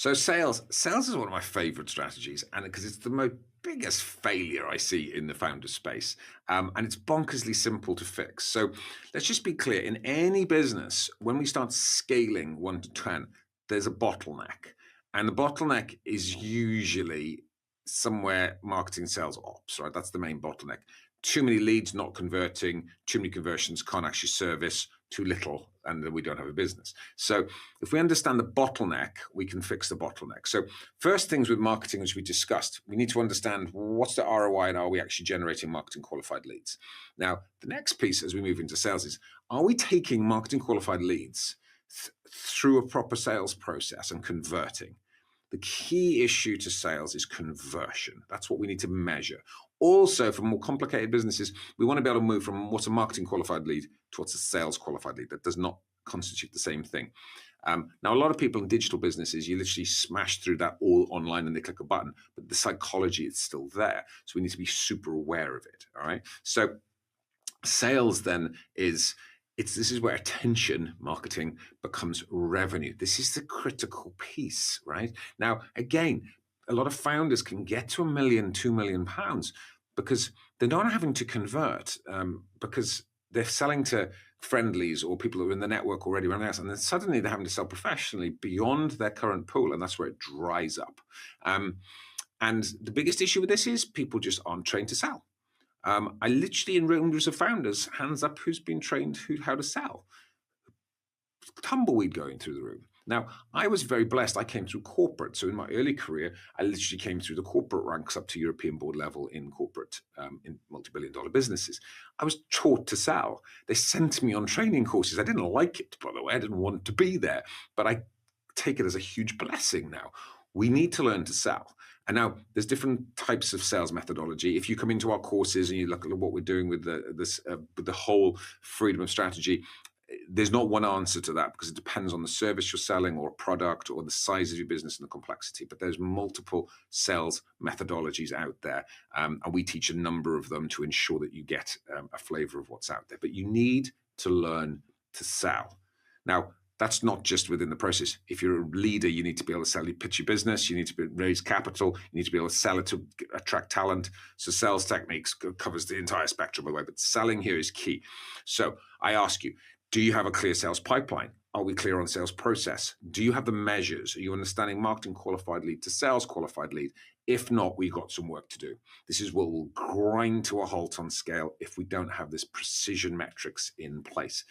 So sales is one of my favorite strategies, and because it's the most biggest failure I see in the founder space, and it's bonkersly simple to fix. So let's just be clear: in any business, when we start scaling 1 to 10, there's a bottleneck, and the bottleneck is usually somewhere marketing, sales, ops. Right, that's the main bottleneck. Too many leads not converting, too many conversions can't actually service, too little, and then we don't have a business. So if we understand the bottleneck, we can fix the bottleneck. So first things with marketing, which we discussed, we need to understand what's the ROI and are we actually generating marketing qualified leads? Now, the next piece as we move into sales is, are we taking marketing qualified leads through a proper sales process and converting? The key issue to sales is conversion. That's what we need to measure. Also, for more complicated businesses, we want to be able to move from what's a marketing qualified lead to what's a sales qualified lead. That does not constitute the same thing. Now, a lot of people in digital businesses, you literally smash through that all online and they click a button, but the psychology is still there. So we need to be super aware of it. All right. So sales then is, this is where attention marketing becomes revenue. This is the critical piece, right? Now, again, a lot of founders can get to £1 million, £2 million because they're not having to convert because they're selling to friendlies or people who are in the network already around the house, and then suddenly they're having to sell professionally beyond their current pool, and that's where it dries up. And the biggest issue with this is people just aren't trained to sell. I literally, in rooms of founders, hands up who's been trained how to sell. Tumbleweed going through the room. Now, I was very blessed. I came through corporate. So in my early career, I literally came through the corporate ranks up to European board level in corporate, in multi-billion-dollar businesses. I was taught to sell. They sent me on training courses. I didn't like it, by the way. I didn't want to be there. But I take it as a huge blessing now. We need to learn to sell. And now there's different types of sales methodology. If you come into our courses and you look at what we're doing with the whole freedom of strategy, there's not one answer to that because it depends on the service you're selling or a product or the size of your business and the complexity. But there's multiple sales methodologies out there. And we teach a number of them to ensure that you get a flavor of what's out there. But you need to learn to sell. Now, that's not just within the process. If you're a leader, you need to be able to sell, you pitch your business, you need to raise capital, you need to be able to sell it to attract talent. So sales techniques covers the entire spectrum of the way, but selling here is key. So I ask you, do you have a clear sales pipeline? Are we clear on sales process? Do you have the measures? Are you understanding marketing qualified lead to sales qualified lead? If not, we've got some work to do. This is what will grind to a halt on scale if we don't have this precision metrics in place.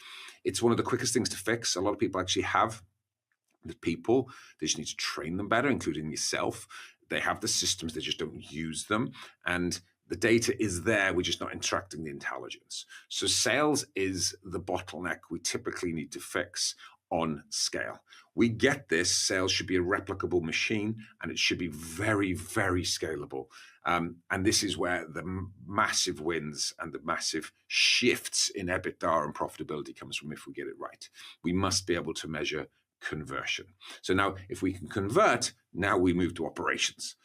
It's one of the quickest things to fix. A lot of people actually have the people. They just need to train them better, including yourself. They have the systems, they just don't use them. And the data is there, we're just not interacting the intelligence. So sales is the bottleneck we typically need to fix on scale. We get this, sales should be a replicable machine and it should be very, very scalable. And this is where the massive wins and the massive shifts in EBITDA and profitability comes from if we get it right. We must be able to measure conversion. So now if we can convert, now we move to operations.